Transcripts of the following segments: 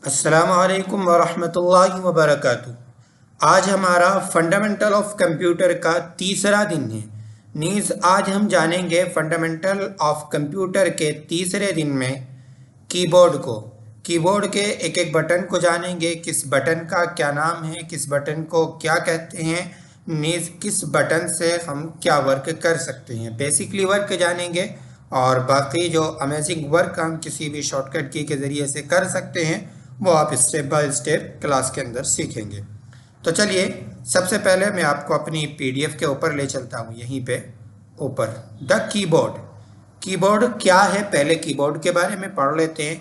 अस्सलामुअलैकुम वरहमतुल्लाहि वबरकातुहू। आज हमारा फंडामेंटल ऑफ कंप्यूटर का तीसरा दिन है। नीज आज हम जानेंगे फंडामेंटल ऑफ कंप्यूटर के तीसरे दिन में कीबोर्ड के एक एक बटन को जानेंगे, किस बटन का क्या नाम है, किस बटन को क्या कहते हैं, नीज किस बटन से हम क्या वर्क कर सकते हैं। बेसिकली वर्क जानेंगे और बाकी जो अमेजिंग वर्क हम किसी भी शॉर्टकट की के ज़रिए से कर सकते हैं वो आप स्टेप बाय स्टेप क्लास के अंदर सीखेंगे। तो चलिए सबसे पहले मैं आपको अपनी पीडीएफ के ऊपर ले चलता हूँ। यहीं पे ऊपर द कीबोर्ड क्या है, पहले कीबोर्ड के बारे में पढ़ लेते हैं।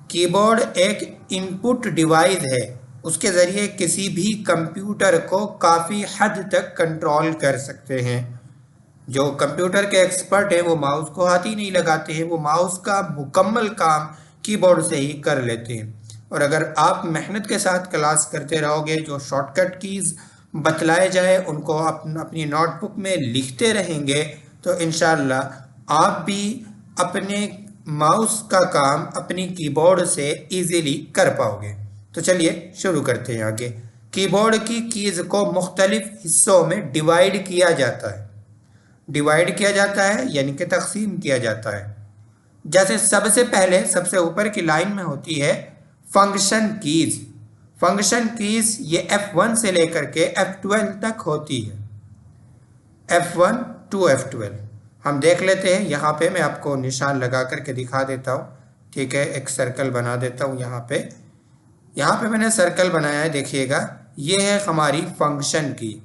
कीबोर्ड एक इनपुट डिवाइस है, उसके ज़रिए किसी भी कंप्यूटर को काफ़ी हद तक कंट्रोल कर सकते हैं। जो कंप्यूटर के एक्सपर्ट हैं वो माउस को हाथ ही नहीं लगाते हैं, वो माउस का मुकम्मल काम कीबोर्ड से ही कर लेते हैं। और अगर आप मेहनत के साथ क्लास करते रहोगे, जो शॉर्टकट कीज़ बतलाए जाए उनको आप अपनी नोटबुक में लिखते रहेंगे, तो इंशाल्लाह आप भी अपने माउस का काम अपनी कीबोर्ड से इजीली कर पाओगे। तो चलिए शुरू करते हैं आगे। कीबोर्ड की कीज़ को मुख्तलिफ हिस्सों में डिवाइड किया जाता है यानी कि तकसीम किया जाता है। जैसे सबसे पहले सबसे ऊपर की लाइन में होती है फंक्शन कीज ये F1 से लेकर के F12 तक होती है, F1 टू F12। हम देख लेते हैं, यहाँ पे मैं आपको निशान लगा करके दिखा देता हूँ। ठीक है, एक सर्कल बना देता हूँ। यहाँ पे मैंने सर्कल बनाया है, देखिएगा ये है हमारी फंक्शन की।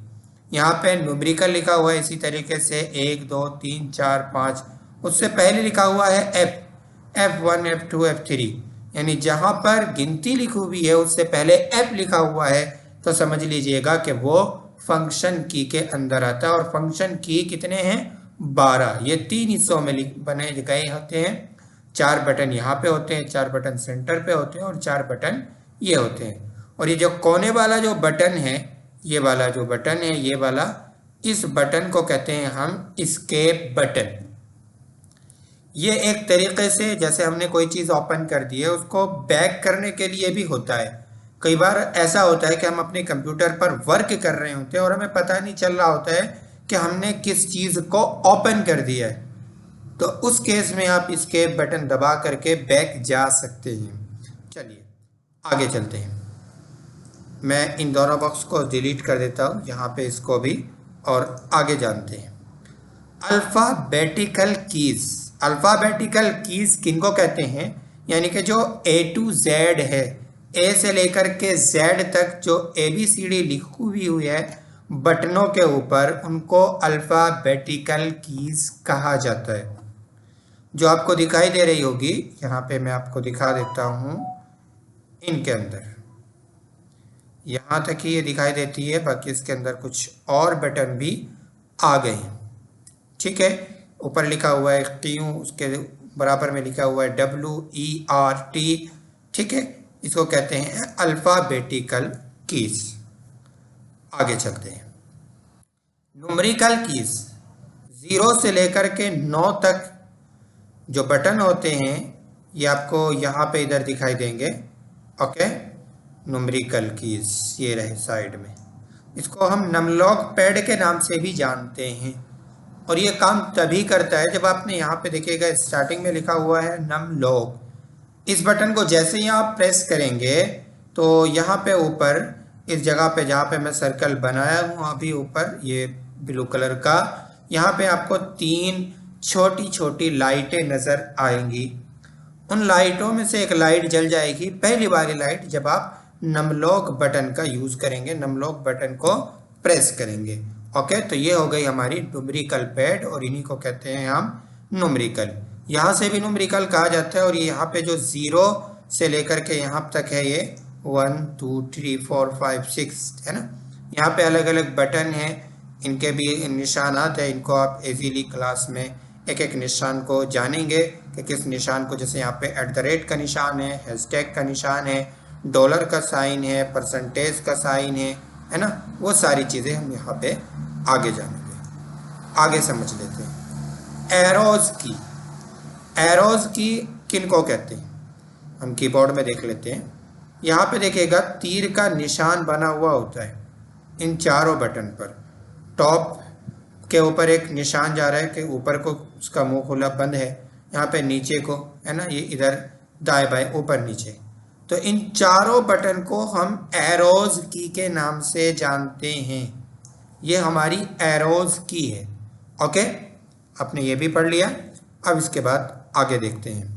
यहाँ पे न्यूमेरिकल लिखा हुआ है इसी तरीके से 1 2 3 4 5। उससे पहले लिखा हुआ है F1 F2 F3, यानी जहाँ पर गिनती लिखी हुई है उससे पहले F लिखा हुआ है, तो समझ लीजिएगा कि वो फंक्शन की के अंदर आता है। और फंक्शन की कितने हैं? 12। ये 3 हिस्सों में बने गए होते हैं। 4 बटन यहाँ पे होते हैं, 4 बटन सेंटर पे होते हैं और 4 बटन ये होते हैं। और ये जो कोने वाला जो बटन है, ये वाला जो बटन है, ये वाला, इस बटन को कहते हैं हम एस्केप बटन। ये एक तरीके से जैसे हमने कोई चीज़ ओपन कर दी है उसको बैक करने के लिए भी होता है। कई बार ऐसा होता है कि हम अपने कंप्यूटर पर वर्क कर रहे होते हैं और हमें पता नहीं चल रहा होता है कि हमने किस चीज़ को ओपन कर दिया है, तो उस केस में आप इसके बटन दबा करके बैक जा सकते हैं। चलिए आगे चलते हैं। मैं इन दोनों बॉक्स को डिलीट कर देता हूँ यहाँ पे, इसको भी, और आगे जानते हैं। अल्फ़ाबेटिकल कीज़ किनको कहते हैं? यानी कि जो A to Z है, A से लेकर के Z तक जो ABCD लिखी हुई है बटनों के ऊपर, उनको अल्फ़ाबेटिकल कीज़ कहा जाता है। जो आपको दिखाई दे रही होगी यहाँ पे, मैं आपको दिखा देता हूँ। इनके अंदर यहाँ तक ही ये दिखाई देती है, बाकी इसके अंदर कुछ और बटन भी आ गए हैं। ठीक है, ऊपर लिखा हुआ है Q, उसके बराबर में लिखा हुआ है WERT। ठीक है, इसको कहते हैं अल्फ़ाबेटिकल कीज़। आगे चलते हैं। न्यूमेरिकल कीज़ 0 से लेकर के 9 तक जो बटन होते हैं ये आपको यहाँ पे इधर दिखाई देंगे। ओके, न्यूमेरिकल कीज़ ये रहे साइड में। इसको हम नमलॉग पैड के नाम से भी जानते हैं और ये काम तभी करता है जब आपने यहाँ पे देखिएगा स्टार्टिंग में लिखा हुआ है नमलॉग। इस बटन को जैसे ही आप प्रेस करेंगे तो यहाँ पे ऊपर इस जगह पे जहाँ पे मैं सर्कल बनाया हूँ अभी ऊपर, ये ब्लू कलर का, यहाँ पे आपको 3 छोटी छोटी लाइटें नज़र आएंगी। उन लाइटों में से एक लाइट जल जाएगी, पहली वाली लाइट, जब आप नमलॉग बटन का यूज़ करेंगे, नमलॉग बटन को प्रेस करेंगे। ओके, तो ये हो गई हमारी न्यूमेरिकल पैड और इन्हीं को कहते हैं हम न्यूमेरिकल। यहाँ से भी न्यूमेरिकल कहा जाता है। और ये यहाँ पे जो 0 से लेकर के यहाँ तक है, ये 1 2 3 4 5 6 है ना, यहाँ पे अलग अलग बटन हैं, इनके भी निशानात है। इनको आप इजीली क्लास में एक एक निशान को जानेंगे कि किस निशान को, जैसे यहाँ पे @ का निशान है, हैशटैग का निशान है, डॉलर का साइन है, परसेंटेज का साइन है ना, वो सारी चीज़ें हम यहाँ पे आगे जानेंगे। आगे समझ लेते हैं। एरोज़ की किन को कहते हैं? हम कीबोर्ड में देख लेते हैं। यहाँ पे देखिएगा तीर का निशान बना हुआ होता है इन चारों बटन पर। टॉप के ऊपर एक निशान जा रहा है कि ऊपर को उसका मुंह खुला बंद है, यहाँ पे नीचे को है ना, ये इधर दाएं बाएं ऊपर नीचे। तो इन चारों बटन को हम एरोज की के नाम से जानते हैं। ये हमारी एरोज की है। ओके, आपने ये भी पढ़ लिया। अब इसके बाद आगे देखते हैं।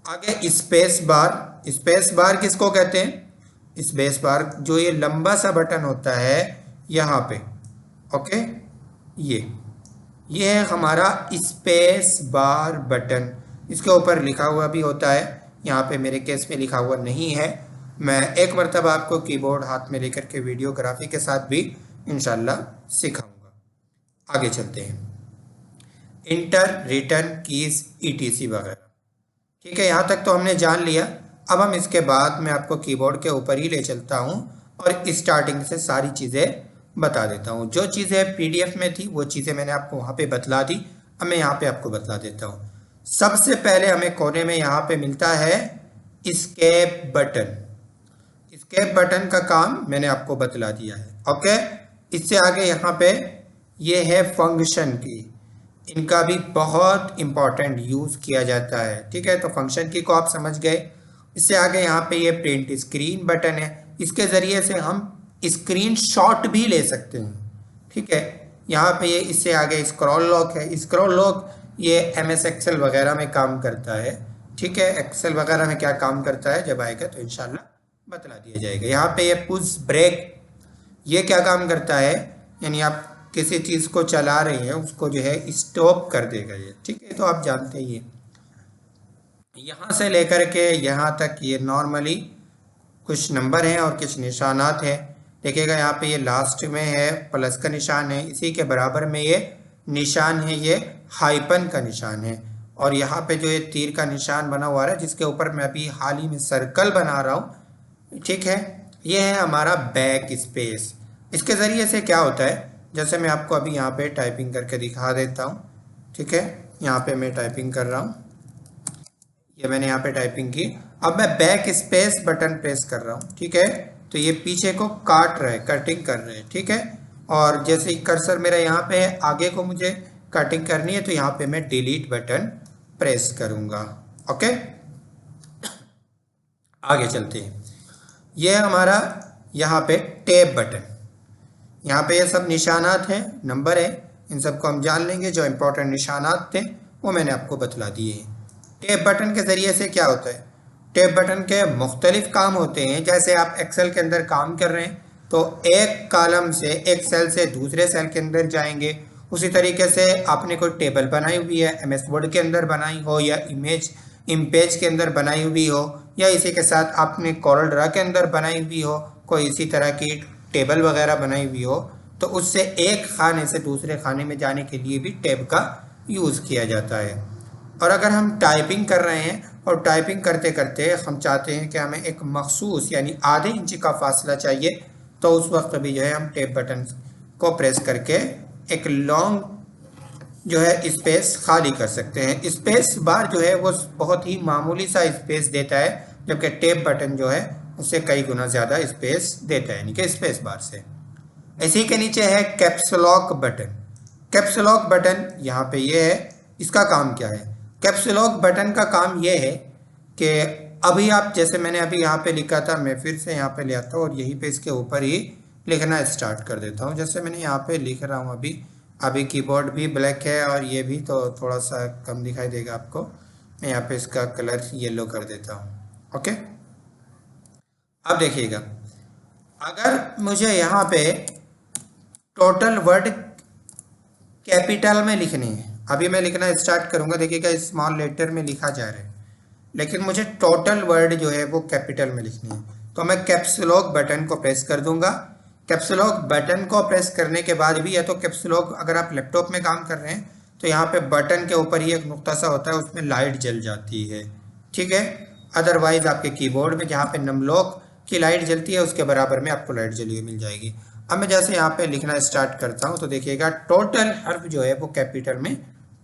आगे स्पेस बार। स्पेस बार किसको कहते हैं? स्पेस बार जो ये लंबा सा बटन होता है यहाँ पे। ओके, ये है हमारा स्पेस बार बटन। इसके ऊपर लिखा हुआ भी होता है, यहाँ पे मेरे केस में लिखा हुआ नहीं है। मैं एक मरतबा आपको कीबोर्ड हाथ में लेकर के वीडियोग्राफी के साथ भी इंशाल्लाह सिखाऊंगा। आगे चलते हैं। इंटर, रिटर्न कीज, ईटीसी वगैरह। ठीक है, यहाँ तक तो हमने जान लिया। अब हम इसके बाद मैं आपको कीबोर्ड के ऊपर ही ले चलता हूँ और स्टार्टिंग से सारी चीज़ें बता देता हूँ। जो चीज़ें पीडीएफ में थी वो चीज़ें मैंने आपको वहाँ पे बतला दी। अब मैं यहाँ पे आपको बतला देता हूँ। सबसे पहले हमें कोने में यहाँ पे मिलता है एस्केप बटन। एस्केप बटन का काम मैंने आपको बतला दिया है। ओके, इससे आगे यहाँ पे ये है फंक्शन की। इनका भी बहुत इंपॉर्टेंट यूज़ किया जाता है। ठीक है, तो फंक्शन की को आप समझ गए। इससे आगे यहाँ पे ये प्रिंट स्क्रीन बटन है। इसके ज़रिए से हम स्क्रीन शॉट भी ले सकते हैं। ठीक है, यहाँ पे ये इससे आगे स्क्रॉल लॉक है। स्क्रॉल लॉक ये MS एक्सेल वगैरह में काम करता है। ठीक है, एक्सेल वगैरह में क्या काम करता है जब आएगा तो इंशाल्लाह बतला दिया जाएगा। यहाँ पे ये पुश ब्रेक, ये क्या काम करता है, यानी आप किसी चीज़ को चला रही हैं उसको जो है स्टॉप कर देगा ये। ठीक है, तो आप जानते ही हैं। यहाँ से लेकर के यहाँ तक ये नॉर्मली कुछ नंबर हैं और कुछ निशानात हैं। देखिएगा यहाँ पे ये लास्ट में है प्लस का निशान है, इसी के बराबर में ये निशान है, ये हाइपन का निशान है। और यहाँ पे जो ये तीर का निशान बना हुआ है जिसके ऊपर मैं अभी हाल ही में सर्कल बना रहा हूँ। ठीक है, ये है हमारा बैक स्पेस। इसके ज़रिए से क्या होता है, जैसे मैं आपको अभी यहाँ पे टाइपिंग करके दिखा देता हूँ। ठीक है, यहाँ पे मैं टाइपिंग कर रहा हूँ, ये मैंने यहाँ पे टाइपिंग की। अब मैं बैक स्पेस बटन प्रेस कर रहा हूँ। ठीक है, तो ये पीछे को काट रहा है, कटिंग कर रहे हैं। ठीक है, और जैसे ही कर्सर मेरा यहाँ पे है, आगे को मुझे कटिंग करनी है तो यहाँ पे मैं डिलीट बटन प्रेस करूँगा। ओके, आगे चलते हैं। ये हमारा यहाँ पे टैब बटन। यहाँ पे ये सब निशानात हैं, नंबर है, इन सबको हम जान लेंगे। जो इम्पोर्टेंट निशानात थे वो मैंने आपको बतला दिए हैं। टैब बटन के ज़रिए से क्या होता है, टैब बटन के मुख्तलिफ काम होते हैं। जैसे आप एक्सेल के अंदर काम कर रहे हैं तो एक कॉलम से, एक सेल से दूसरे सेल के अंदर जाएंगे। उसी तरीके से आपने कोई टेबल बनाई हुई है, MS वर्ड के अंदर बनाई हो या इमेज के अंदर बनाई हुई हो, या इसी के साथ आपने कॉरल ड्रा के अंदर बनाई हुई हो, कोई इसी तरह की टेबल वगैरह बनाई हुई हो, तो उससे एक खाने से दूसरे खाने में जाने के लिए भी टैब का यूज़ किया जाता है। और अगर हम टाइपिंग कर रहे हैं और टाइपिंग करते करते हम चाहते हैं कि हमें एक मखसूस यानी आधे इंच का फासला चाहिए, तो उस वक्त भी जो है हम टैब बटन को प्रेस करके एक लॉन्ग जो है स्पेस खाली कर सकते हैं। स्पेस बार जो है वो बहुत ही मामूली सा स्पेस देता है, जबकि टैब बटन जो है उससे कई गुना ज़्यादा स्पेस देता है, यानी कि स्पेस बार से। इसी के नीचे है caps lock button. Caps lock button यहाँ पे ये है, इसका काम क्या है? कैप्स लॉक बटन का काम ये है कि अभी आप, जैसे मैंने अभी यहाँ पे लिखा था, मैं फिर से यहाँ पे ले आता हूँ और यहीं पे इसके ऊपर ही लिखना स्टार्ट कर देता हूँ। जैसे मैंने यहाँ पे लिख रहा हूँ, अभी कीबोर्ड भी ब्लैक है और ये भी तो थोड़ा सा कम दिखाई देगा आपको। मैं यहाँ पे इसका कलर येलो कर देता हूँ। ओके, अब देखिएगा, अगर मुझे यहाँ पे टोटल वर्ड कैपिटल में लिखनी है, अभी मैं लिखना स्टार्ट करूँगा, देखिएगा स्मॉल लेटर में लिखा जा रहा है, लेकिन मुझे टोटल वर्ड जो है वो कैपिटल में लिखनी है, तो मैं कैप्स लॉक बटन को प्रेस कर दूंगा। कैप्स लॉक बटन को प्रेस करने के बाद भी, या तो कैप्स लॉक अगर आप लैपटॉप में काम कर रहे हैं तो यहाँ पे बटन के ऊपर ही एक नुक्ता सा होता है, उसमें लाइट जल जाती है। ठीक है, अदरवाइज आपके कीबोर्ड में जहाँ पे नमलॉक की लाइट जलती है उसके बराबर में आपको लाइट जली हुई मिल जाएगी। अब मैं जैसे यहाँ पे लिखना स्टार्ट करता हूँ तो देखिएगा टोटल हर्फ जो है वो कैपिटल में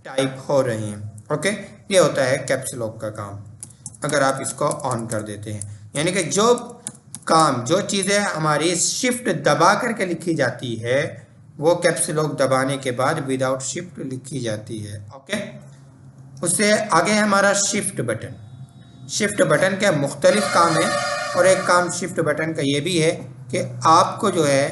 टाइप हो रहे हैं। ओके, ये होता है कैप्स लॉक का काम। अगर आप इसको ऑन कर देते हैं। यानी कि जो काम, जो चीज़ें हमारी शिफ्ट दबा करके लिखी जाती है वो कैप्स लॉक दबाने के बाद विदाउट शिफ्ट लिखी जाती है। ओके, उससे आगे है हमारा शिफ्ट बटन। शिफ्ट बटन के मुख्तलिफ काम है और एक काम शिफ्ट बटन का ये भी है कि आपको जो है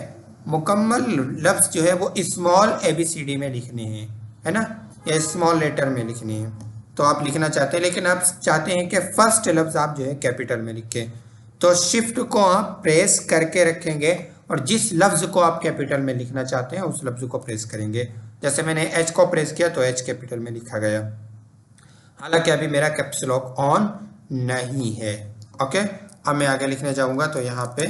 मुकम्मल लफ्ज़ जो है वो स्मॉल ABCD में लिखने हैं, है ना, या स्मॉल लेटर में लिखने हैं। तो आप लिखना चाहते हैं, लेकिन आप चाहते हैं कि फर्स्ट लफ्ज़ आप जो है कैपिटल में लिखें, तो शिफ्ट को आप प्रेस करके रखेंगे और जिस लफ्ज़ को आप कैपिटल में लिखना चाहते हैं उस लफ्ज़ को प्रेस करेंगे। जैसे मैंने H को प्रेस किया तो H कैपिटल में लिखा गया, हालांकि अभी मेरा कैप्स लॉक ऑन नहीं है। ओके, अब मैं आगे लिखने जाऊंगा तो यहाँ पे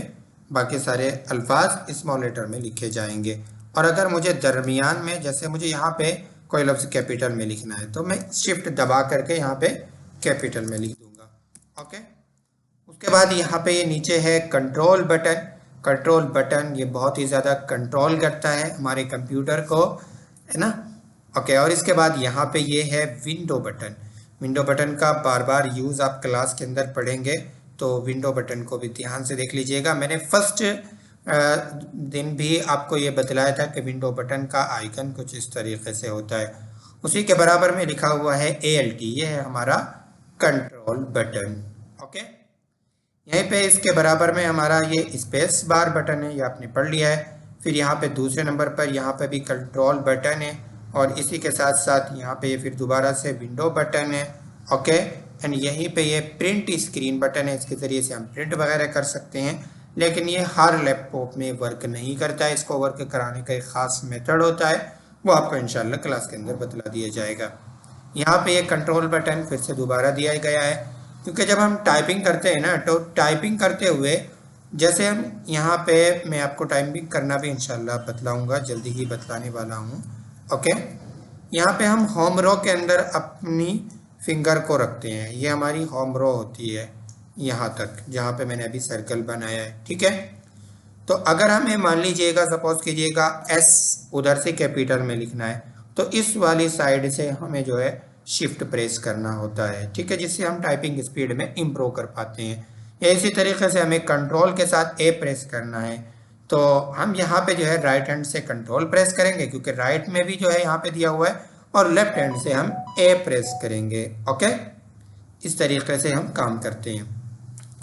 बाकी सारे अल्फाज स्मॉल लेटर में लिखे जाएंगे। और अगर मुझे दरमियान में, जैसे मुझे यहाँ पे कोई लफ्ज़ कैपिटल में लिखना है तो मैं शिफ्ट दबा करके यहाँ पे कैपिटल में लिख दूंगा। ओके, उसके बाद यहाँ पे ये नीचे है कंट्रोल बटन। कंट्रोल बटन ये बहुत ही ज़्यादा कंट्रोल करता है हमारे कंप्यूटर को, है ना। ओके, और इसके बाद यहाँ पे ये है विंडो बटन। विंडो बटन का बार बार यूज़ आप क्लास के अंदर पढ़ेंगे, तो विंडो बटन को भी ध्यान से देख लीजिएगा। मैंने फर्स्ट दिन भी आपको ये बतलाया था कि विंडो बटन का आइकन कुछ इस तरीके से होता है। उसी के बराबर में लिखा हुआ है ALT, ये है हमारा कंट्रोल बटन। ओके, यहीं पे इसके बराबर में हमारा ये स्पेस बार बटन है, ये आपने पढ़ लिया है। फिर यहाँ पे दूसरे नंबर पर यहाँ पे भी कंट्रोल बटन है और इसी के साथ साथ यहाँ पे ये फिर दोबारा से विंडो बटन है। ओके, एंड यहीं पे ये प्रिंट स्क्रीन बटन है, इसके ज़रिए से हम प्रिंट वगैरह कर सकते हैं, लेकिन ये हर लैपटॉप में वर्क नहीं करता है। इसको वर्क कराने का एक ख़ास मेथड होता है, वो आपको इंशाल्लाह क्लास के अंदर बतला दिया जाएगा। यहाँ पे ये कंट्रोल बटन फिर से दोबारा दिया गया है, क्योंकि जब हम टाइपिंग करते हैं ना, तो टाइपिंग करते हुए जैसे हम यहाँ पे, मैं आपको टाइपिंग करना भी इंशाल्लाह बतलाऊँगा, जल्दी ही बतलाने वाला हूँ। ओके, यहाँ पे हम होम रो के अंदर अपनी फिंगर को रखते हैं, ये हमारी होम रो होती है यहाँ तक, जहाँ पे मैंने अभी सर्कल बनाया है। ठीक है, तो अगर हमें मान लीजिएगा, सपोज कीजिएगा S उधर से कैपिटल में लिखना है, तो इस वाली साइड से हमें जो है शिफ्ट प्रेस करना होता है। ठीक है, जिससे हम टाइपिंग स्पीड में इम्प्रूव कर पाते हैं। या इसी तरीके से हमें कंट्रोल के साथ A प्रेस करना है, तो हम यहाँ पे जो है राइट हैंड से कंट्रोल प्रेस करेंगे, क्योंकि राइट में भी जो है यहाँ पे दिया हुआ है, और लेफ्ट हैंड से हम A प्रेस करेंगे। ओके, इस तरीके से हम काम करते हैं।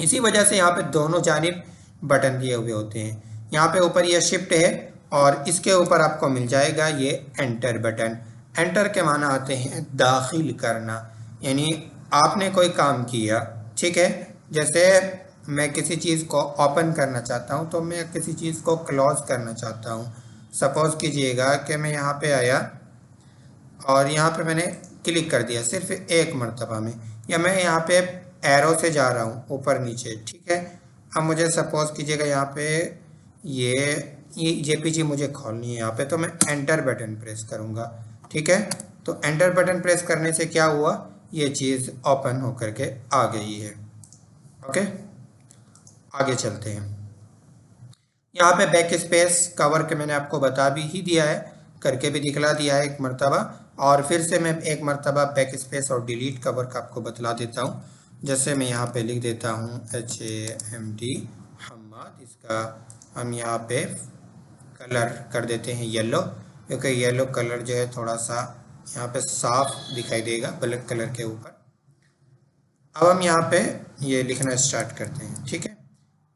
इसी वजह से यहाँ पे दोनों जानिब बटन दिए हुए होते हैं। यहाँ पे ऊपर ये शिफ्ट है और इसके ऊपर आपको मिल जाएगा ये एंटर बटन। एंटर के माना आते हैं दाखिल करना, यानी आपने कोई काम किया, ठीक है, जैसे मैं किसी चीज़ को ओपन करना चाहता हूँ, तो मैं किसी चीज़ को क्लोज करना चाहता हूँ। सपोज़ कीजिएगा कि मैं यहाँ पे आया और यहाँ पे मैंने क्लिक कर दिया सिर्फ एक मरतबा में, या मैं यहाँ पे एरो से जा रहा हूँ ऊपर नीचे। ठीक है, अब मुझे सपोज़ कीजिएगा यहाँ पे ये JPG मुझे खोलनी है यहाँ पे, तो मैं एंटर बटन प्रेस करूँगा। ठीक है, तो एंटर बटन प्रेस करने से क्या हुआ, ये चीज़ ओपन होकर के आ गई है। ओके, आगे चलते हैं। यहाँ पे बैक स्पेस कवर के मैंने आपको बता भी ही दिया है, करके भी दिखला दिया है एक मरतबा, और फिर से मैं एक मरतबा बैक स्पेस और डिलीट कवर का आपको बतला देता हूँ। जैसे मैं यहाँ पे लिख देता हूँ HAMD हम्माद, इसका हम यहाँ पे कलर कर देते हैं येलो, क्योंकि येलो कलर जो है थोड़ा सा यहाँ पे साफ दिखाई देगा ब्लैक कलर के ऊपर। अब हम यहाँ पे ये लिखना स्टार्ट करते हैं। ठीक है,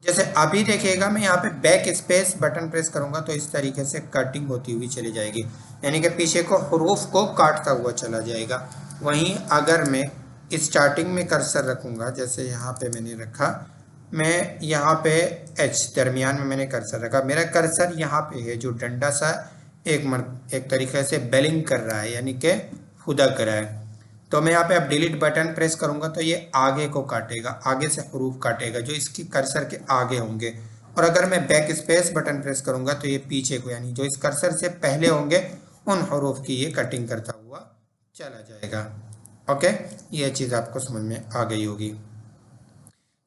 जैसे अभी देखिएगा मैं यहाँ पे बैक स्पेस बटन प्रेस करूँगा तो इस तरीके से कटिंग होती हुई चली जाएगी, यानी कि पीछे को हरूफ को काटता हुआ चला जाएगा। वहीं अगर मैं स्टार्टिंग में कर्सर रखूँगा, जैसे यहाँ पे मैंने रखा, मैं यहाँ पे H दरमियान में मैंने कर्सर रखा, मेरा कर्सर यहाँ पे है जो डंडा सा एक तरीके से बेलिंग कर रहा है, यानी कि फुदक रहा है। तो मैं यहाँ पे अब डिलीट बटन प्रेस करूँगा तो ये आगे को काटेगा, आगे से हरूफ काटेगा जो इसकी कर्सर के आगे होंगे। और अगर मैं बैक स्पेस बटन प्रेस करूँगा तो ये पीछे को, यानी जो इस कर्सर से पहले होंगे उन हरूफ की ये कटिंग करता हुआ चला जाएगा। ओके, ये चीज़ आपको समझ में आ गई होगी।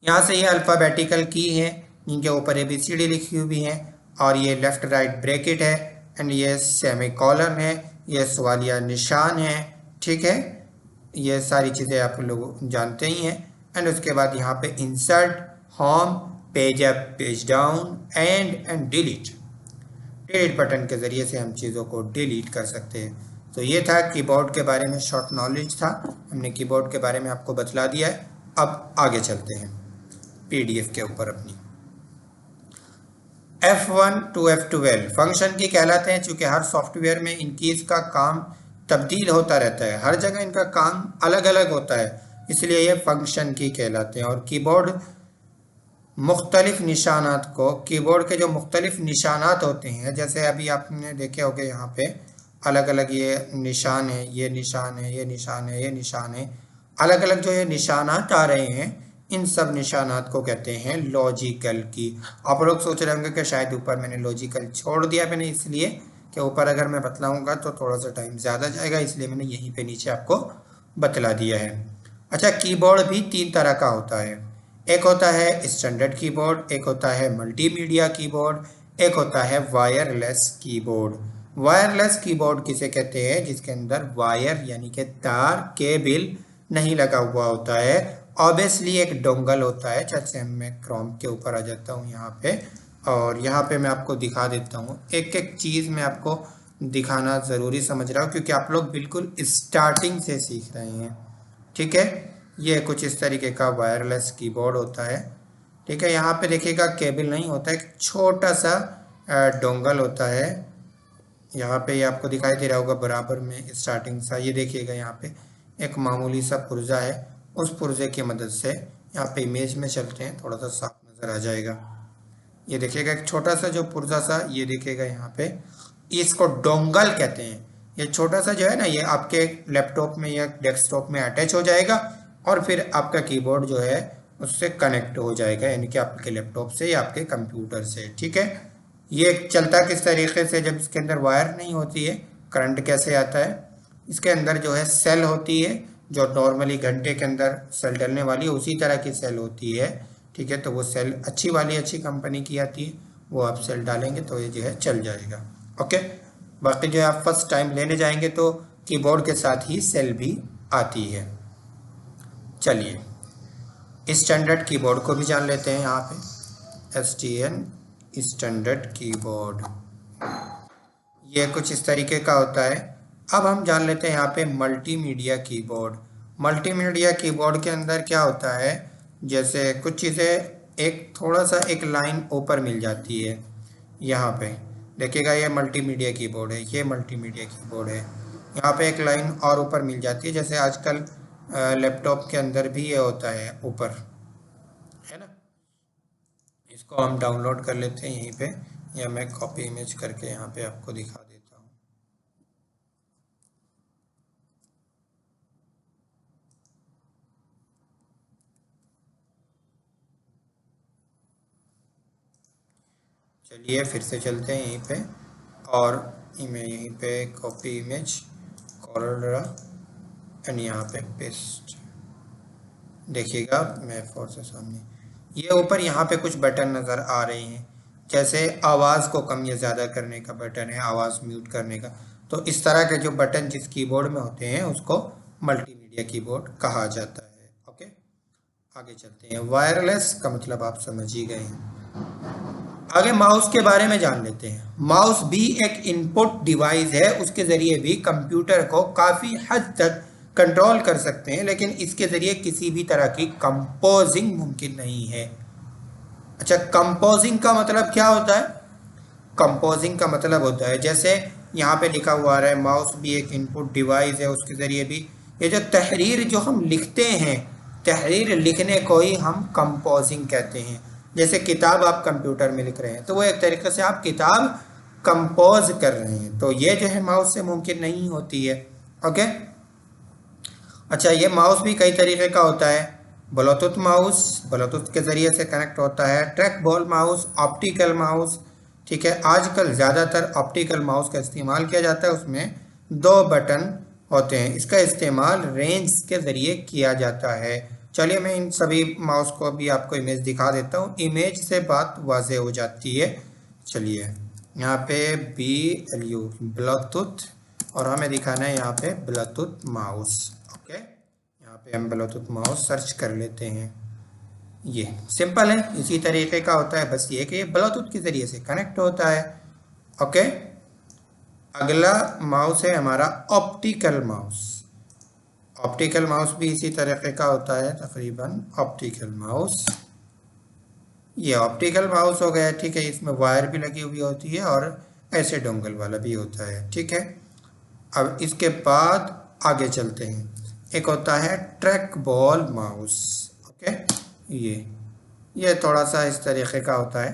यहाँ से ये अल्फ़ाबेटिकल की है, जिनके ऊपर ABCD लिखी हुई है, और ये लेफ़्ट राइट ब्रैकेट है, एंड ये सेमी कॉलम है, ये सवालिया निशान है। ठीक है, ये सारी चीज़ें आप लोग जानते ही हैं। एंड उसके बाद यहाँ पे insert, home, page up, page down, and delete. Delete button के ज़रिए से हम चीज़ों को डिलीट कर सकते हैं। तो ये था कीबोर्ड के बारे में शॉर्ट नॉलेज था, हमने कीबोर्ड के बारे में आपको बतला दिया है। अब आगे चलते हैं पीडीएफ के ऊपर अपनी। F1 to F12 फंक्शन की कहलाते हैं, चूँकि हर सॉफ्टवेयर में इनकी इसका काम तब्दील होता रहता है, हर जगह इनका काम अलग अलग होता है, इसलिए ये फंक्शन की कहलाते हैं। और कीबोर्ड मुख्तलिफ निशानात को, कीबोर्ड के जो मुख्तलिफ निशानात होते हैं, जैसे अभी आपने देखे होंगे यहाँ पे अलग अलग ये निशान है, ये निशान है, ये निशान है, ये निशान है, अलग अलग जो ये निशानात आ रहे हैं, इन सब निशानात को कहते हैं लॉजिकल की। आप लोग सोच रहे होंगे कि शायद ऊपर मैंने लॉजिकल छोड़ दिया, मैंने इसलिए कि ऊपर अगर मैं बतलाऊंगा तो थोड़ा सा टाइम ज़्यादा जाएगा, इसलिए मैंने यहीं पे नीचे आपको बतला दिया है। अच्छा, कीबोर्ड भी तीन तरह का होता है। एक होता है स्टैंडर्ड कीबोर्ड, एक होता है मल्टीमीडिया कीबोर्ड, एक होता है वायरलेस कीबोर्ड। वायरलेस कीबोर्ड किसे कहते हैं? जिसके अंदर वायर यानी कि तार, केबल नहीं लगा हुआ होता है। ऑब्वियसली एक डोंगल होता है। जैसे मैं क्रोम के ऊपर आ जाता हूँ यहाँ पे, और यहाँ पे मैं आपको दिखा देता हूँ, एक एक चीज़ मैं आपको दिखाना ज़रूरी समझ रहा हूँ, क्योंकि आप लोग बिल्कुल स्टार्टिंग से सीख रहे हैं। ठीक है, ये कुछ इस तरीके का वायरलेस कीबोर्ड होता है। ठीक है, यहाँ पे देखिएगा केबल नहीं होता है, एक छोटा सा डोंगल होता है। यहाँ पे ये आपको दिखाई दे रहा होगा बराबर में स्टार्टिंग सा, ये देखिएगा यहाँ पे एक मामूली सा पुर्जा है। उस पुर्जे की मदद से यहाँ पे इमेज में चलते हैं, थोड़ा सा साफ नज़र आ जाएगा। ये देखिएगा एक छोटा सा जो पुर्जा सा, ये देखिएगा यहाँ पे, इसको डोंगल कहते हैं। ये छोटा सा जो है ना, ये आपके लैपटॉप में या डेस्कटॉप में अटैच हो जाएगा और फिर आपका कीबोर्ड जो है उससे कनेक्ट हो जाएगा, यानी कि आपके लैपटॉप से या आपके कंप्यूटर से। ठीक है, ये चलता किस तरीके से, जब इसके अंदर वायर नहीं होती है, करंट कैसे आता है? इसके अंदर जो है सेल होती है, जो नॉर्मली घंटे के अंदर सेल डलने वाली है, उसी तरह की सेल होती है। ठीक है, तो वो सेल अच्छी वाली, अच्छी कंपनी की आती है, वो आप सेल डालेंगे तो ये जो है चल जाएगा। ओके, बाकी जो है आप फर्स्ट टाइम लेने जाएंगे तो कीबोर्ड के साथ ही सेल भी आती है। चलिए स्टैंडर्ड कीबोर्ड को भी जान लेते हैं। यहाँ पे STN स्टैंडर्ड कीबोर्ड, ये कुछ इस तरीके का होता है। अब हम जान लेते हैं यहाँ पे मल्टीमीडिया कीबोर्ड। मल्टीमीडिया कीबोर्ड के अंदर क्या होता है, जैसे कुछ चीज़ें एक थोड़ा सा एक लाइन ऊपर मिल जाती है। यहाँ पे देखिएगा ये मल्टीमीडिया कीबोर्ड है, ये मल्टीमीडिया कीबोर्ड है, यहाँ पे एक लाइन और ऊपर मिल जाती है। जैसे आजकल लैपटॉप के अंदर भी ये होता है ऊपर, है ना। इसको हम डाउनलोड कर लेते हैं यहीं पे, या मैं कॉपी इमेज करके यहाँ पे आपको दिखा देता हूँ। चलिए फिर से चलते हैं यहीं पे, और मैं यहीं पे कॉपी इमेज कॉर्डरा एंड यहाँ पे पेस्ट। देखिएगा मैं फोर से सामने, ये ऊपर यहाँ पे कुछ बटन नज़र आ रहे हैं, जैसे आवाज़ को कम या ज़्यादा करने का बटन है, आवाज़ म्यूट करने का। तो इस तरह के जो बटन जिस कीबोर्ड में होते हैं उसको मल्टीमीडिया कीबोर्ड कहा जाता है। ओके, आगे चलते हैं। वायरलेस का मतलब आप समझ ही गए हैं। आगे माउस के बारे में जान लेते हैं। माउस भी एक इनपुट डिवाइस है, उसके ज़रिए भी कंप्यूटर को काफ़ी हद तक कंट्रोल कर सकते हैं, लेकिन इसके ज़रिए किसी भी तरह की कंपोजिंग मुमकिन नहीं है। अच्छा, कंपोजिंग का मतलब क्या होता है? कंपोजिंग का मतलब होता है, जैसे यहाँ पे लिखा हुआ आ रहा है, माउस भी एक इनपुट डिवाइस है, उसके ज़रिए भी ये जो तहरीर जो हम लिखते हैं, तहरीर लिखने को ही हम कंपोजिंग कहते हैं। जैसे किताब आप कंप्यूटर में लिख रहे हैं तो वो एक तरीके से आप किताब कंपोज कर रहे हैं, तो ये जो है माउस से मुमकिन नहीं होती है। ओके, अच्छा, ये माउस भी कई तरीके का होता है। ब्लूटूथ माउस, ब्लूटूथ के ज़रिए से कनेक्ट होता है। Track ball mouse, optical mouse. ठीक है, आजकल ज़्यादातर ऑप्टिकल माउस का इस्तेमाल किया जाता है, उसमें 2 बटन होते हैं, इसका इस्तेमाल रेंज के ज़रिए किया जाता है। चलिए मैं इन सभी माउस को भी आपको इमेज दिखा देता हूँ, इमेज से बात वाज़ेह हो जाती है। चलिए यहाँ पे BLU ब्लूटूथ, और हमें दिखाना है यहाँ पे ब्लूटूथ माउस। ओके, यहाँ पे हम ब्लूटूथ माउस सर्च कर लेते हैं। ये सिंपल है, इसी तरीके का होता है, बस ये कि ये ब्लूटूथ के ज़रिए से कनेक्ट होता है। ओके, अगला माउस है हमारा ऑप्टिकल माउस। ऑप्टिकल माउस भी इसी तरीके का होता है तकरीबन। ऑप्टिकल माउस, ये ऑप्टिकल माउस हो गया, ठीक है। इसमें वायर भी लगी हुई होती है और ऐसे डोंगल वाला भी होता है, ठीक है। अब इसके बाद आगे चलते हैं। एक होता है ट्रैक बॉल माउस। ओके, ये थोड़ा सा इस तरीके का होता है,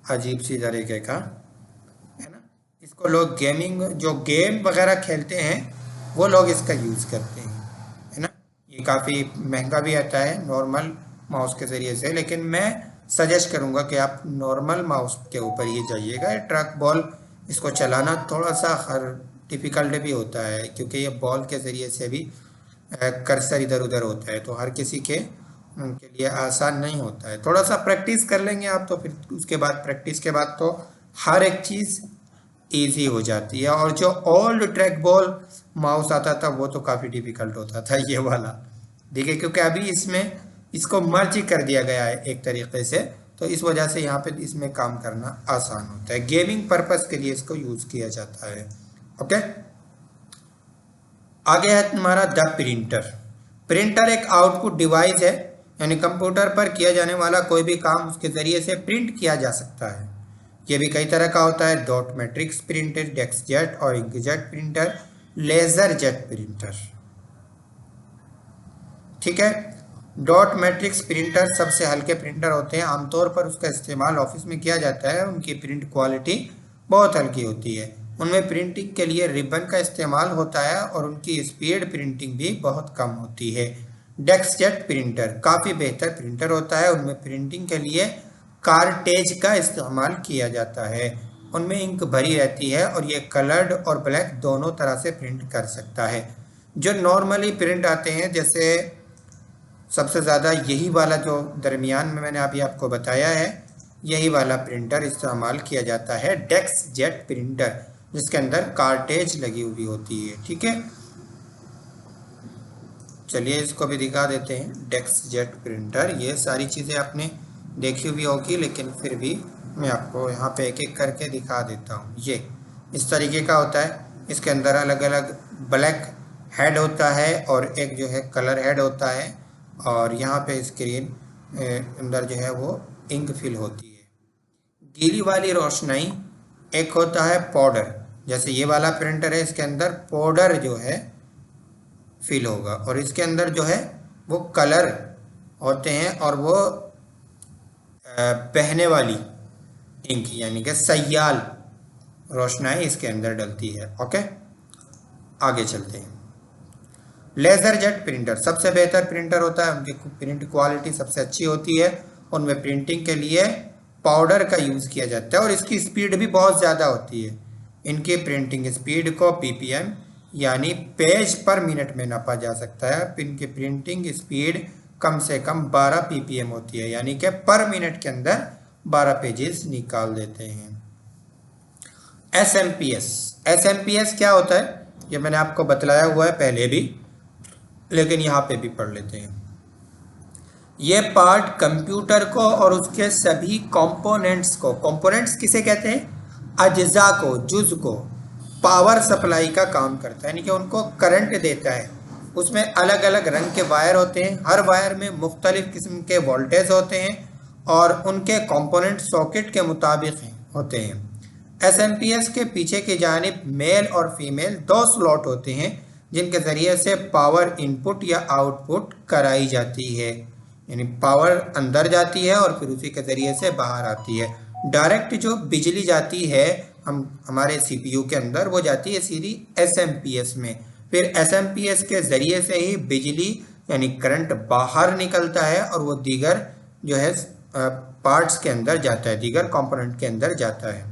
अजीब सी तरीके का, है ना। इसको लोग गेमिंग, जो गेम वगैरह खेलते हैं वो लोग इसका यूज़ करते हैं, है ना। ये काफ़ी महंगा भी आता है नॉर्मल माउस के ज़रिए से, लेकिन मैं सजेस्ट करूँगा कि आप नॉर्मल माउस के ऊपर ही जाइएगा। ट्रैक बॉल, इसको चलाना थोड़ा सा डिफ़िकल्ट भी होता है, क्योंकि ये बॉल के ज़रिए से भी कर्सर इधर उधर होता है, तो हर किसी के उनके लिए आसान नहीं होता है। थोड़ा सा प्रैक्टिस कर लेंगे आप तो फिर उसके बाद, प्रैक्टिस के बाद तो हर एक चीज़ ईजी हो जाती है। और जो ओल्ड ट्रैक बॉल माउस आता था वो तो काफ़ी डिफ़िकल्ट होता था, ये वाला, देखिए, क्योंकि अभी इसमें इसको मर्ज ही कर दिया गया है एक तरीके से, तो इस वजह से यहाँ पे इसमें काम करना आसान होता है। गेमिंग पर्पस के लिए इसको यूज़ किया जाता है। ओके, आगे है तुम्हारा द प्रिंटर। प्रिंटर एक आउटपुट डिवाइस है, यानी कंप्यूटर पर किया जाने वाला कोई भी काम उसके ज़रिए से प्रिंट किया जा सकता है। ये भी कई तरह का होता है, डॉट मैट्रिक्स प्रिंटर, डेस्कजेट और inkjet printer, laser jet printer, ठीक है। डॉट मैट्रिक्स प्रिंटर सबसे हल्के प्रिंटर होते हैं, आमतौर पर उसका इस्तेमाल ऑफिस में किया जाता है। उनकी प्रिंट क्वालिटी बहुत हल्की होती है, उनमें प्रिंटिंग के लिए रिबन का इस्तेमाल होता है और उनकी स्पीड प्रिंटिंग भी बहुत कम होती है। डेस्कजेट प्रिंटर काफ़ी बेहतर प्रिंटर होता है, उनमें प्रिंटिंग के लिए कार्टेज का इस्तेमाल किया जाता है। उनमें इंक भरी रहती है और ये कलर्ड और ब्लैक दोनों तरह से प्रिंट कर सकता है। जो नॉर्मली प्रिंट आते हैं, जैसे सबसे ज़्यादा यही वाला जो दरमियान में मैंने अभी आपको बताया है, यही वाला प्रिंटर इस्तेमाल किया जाता है, डेस्कजेट प्रिंटर, जिसके अंदर कार्टेज लगी हुई होती है, ठीक है। चलिए इसको भी दिखा देते हैं, डेस्कजेट प्रिंटर। ये सारी चीज़ें आपने देखी हुई होगी, लेकिन फिर भी मैं आपको यहाँ पे एक एक करके दिखा देता हूँ। ये इस तरीके का होता है, इसके अंदर अलग अलग ब्लैक हेड होता है और एक जो है कलर हेड होता है, और यहाँ पे स्क्रीन अंदर जो है वो इंक फिल होती है। गीली वाली रोशनाई एक होता है पाउडर, जैसे ये वाला प्रिंटर है, इसके अंदर पाउडर जो है फिल होगा, और इसके अंदर जो है वो कलर होते हैं, और वो बहने वाली इंक यानी कि सयाल रोशनाई इसके अंदर डलती है। ओके, आगे चलते हैं। लेज़र जेट प्रिंटर सबसे बेहतर प्रिंटर होता है, उनकी प्रिंट क्वालिटी सबसे अच्छी होती है, उनमें प्रिंटिंग के लिए पाउडर का यूज़ किया जाता है और इसकी स्पीड भी बहुत ज़्यादा होती है। इनकी प्रिंटिंग स्पीड को पीपीएम यानी पेज पर मिनट में नापा जा सकता है। इनकी प्रिंटिंग स्पीड कम से कम 12 पीपीएम होती है, यानी कि पर मिनट के अंदर 12 पेजेस निकाल देते हैं। एसएमपीएस क्या होता है, ये मैंने आपको बतलाया हुआ है पहले भी, लेकिन यहाँ पे भी पढ़ लेते हैं। ये पार्ट कंप्यूटर को और उसके सभी कंपोनेंट्स को, कंपोनेंट्स किसे कहते हैं, अज्जा को, जुज को, पावर सप्लाई का काम करता है, यानी कि उनको करंट देता है। उसमें अलग अलग रंग के वायर होते हैं, हर वायर में मुख्तलिफ किस्म के वोल्टेज होते हैं और उनके कंपोनेंट सॉकेट के मुताबिक होते हैं। एसएमपीएस के पीछे की जानिब मेल और फीमेल 2 स्लॉट होते हैं, जिनके ज़रिए से पावर इनपुट या आउटपुट कराई जाती है, यानी पावर अंदर जाती है और फिर उसी के ज़रिए से बाहर आती है। डायरेक्ट जो बिजली जाती है हमारे सीपीयू के अंदर, वो जाती है सीधी एसएमपीएस में, फिर एसएमपीएस के ज़रिए से ही बिजली यानी करंट बाहर निकलता है और वो दीगर जो है पार्ट्स के अंदर जाता है, दीगर कंपोनेंट के अंदर जाता है।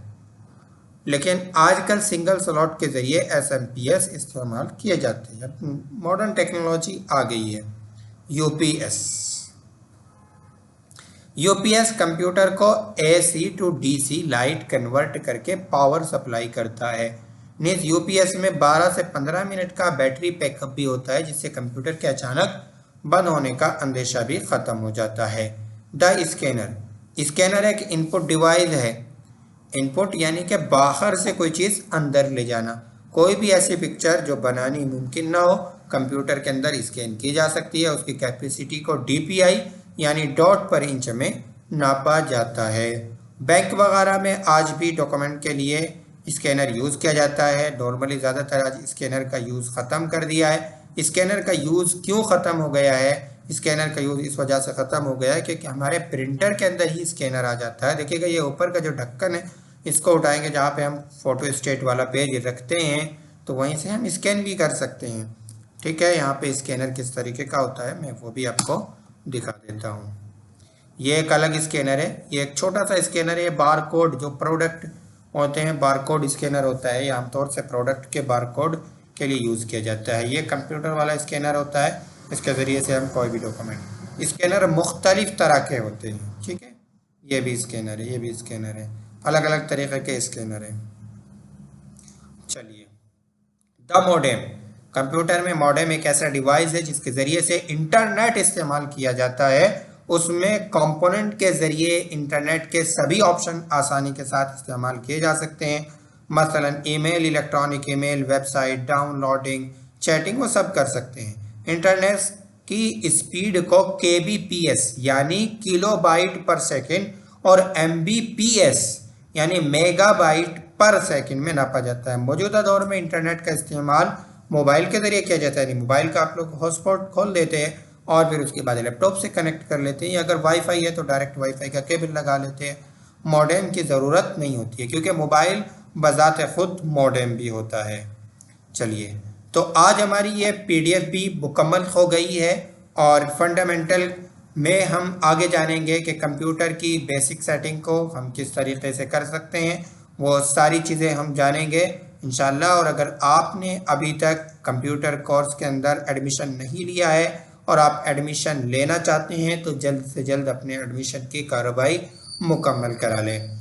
लेकिन आजकल सिंगल स्लॉट के ज़रिए एसएमपीएस इस्तेमाल किए जाते हैं, मॉडर्न टेक्नोलॉजी आ गई है। यूपीएस कंप्यूटर को AC to DC light convert करके पावर सप्लाई करता है। नीज यूपीएस में 12 से 15 मिनट का बैटरी बैकअप भी होता है, जिससे कंप्यूटर के अचानक बंद होने का अंदेशा भी ख़त्म हो जाता है। द स्कैनर एक इनपुट डिवाइस है। इनपुट यानी कि बाहर से कोई चीज़ अंदर ले जाना। कोई भी ऐसी पिक्चर जो बनानी मुमकिन ना हो कंप्यूटर के अंदर स्कैन की जा सकती है। उसकी कैपेसिटी को DPI यानी डॉट पर इंच में नापा जाता है। बैंक वगैरह में आज भी डॉक्यूमेंट के लिए स्कैनर यूज़ किया जाता है। नॉर्मली ज़्यादातर आज स्कैनर का यूज़ ख़त्म कर दिया है। स्कैनर का यूज़ क्यों ख़त्म हो गया है? स्कैनर का यूज़ इस वजह से ख़त्म हो गया है क्योंकि हमारे प्रिंटर के अंदर ही स्कैनर आ जाता है। देखिएगा ये ऊपर का जो ढक्कन है इसको उठाएंगे, जहाँ पे हम फोटो स्टेट वाला पेज रखते हैं तो वहीं से हम स्कैन भी कर सकते हैं। ठीक है, यहाँ पे स्कैनर किस तरीके का होता है मैं वो भी आपको दिखा देता हूँ। ये एक अलग स्कैनर है, ये एक छोटा सा स्कैनर है। बारकोड जो प्रोडक्ट होते हैं, बारकोड स्कैनर होता है। ये आमतौर से प्रोडक्ट के बारकोड के लिए यूज़ किया जाता है। ये कंप्यूटर वाला स्कैनर होता है, इसके ज़रिए से हम कोई भी डॉक्यूमेंट। स्कैनर मुख्तलिफ तरह के होते हैं। ठीक है, ये भी स्कैनर है, ये भी स्कैनर है, अलग अलग तरीके के स्कैनर है। चलिए, द मॉडेम। कंप्यूटर में मॉडेम एक ऐसा डिवाइस है जिसके ज़रिए से इंटरनेट इस्तेमाल किया जाता है। उसमें कंपोनेंट के ज़रिए इंटरनेट के सभी ऑप्शन आसानी के साथ इस्तेमाल किए जा सकते हैं। मसलन email, electronic email, website, downloading, chatting, वो सब कर सकते हैं। इंटरनेट की स्पीड को kbps यानी किलोबाइट पर सेकेंड और mbps यानी मेगाबाइट पर सेकंड में नापा जाता है। मौजूदा दौर में इंटरनेट का इस्तेमाल मोबाइल के ज़रिए किया जाता है। मोबाइल का आप लोग हॉटस्पॉट खोल देते हैं और फिर उसके बाद लैपटॉप से कनेक्ट कर लेते हैं, या अगर वाईफाई है तो डायरेक्ट वाईफाई का केबल लगा लेते हैं। मॉडेम की ज़रूरत नहीं होती है क्योंकि मोबाइल बज़ात खुद मॉडेम भी होता है। चलिए, तो आज हमारी ये PDF भी मुकम्मल हो गई है और फंडामेंटल में हम आगे जानेंगे कि कंप्यूटर की बेसिक सेटिंग को हम किस तरीके से कर सकते हैं। वो सारी चीज़ें हम जानेंगे इंशाल्लाह। और अगर आपने अभी तक कंप्यूटर कोर्स के अंदर एडमिशन नहीं लिया है और आप एडमिशन लेना चाहते हैं तो जल्द से जल्द अपने एडमिशन की कार्रवाई मुकम्मल करा लें।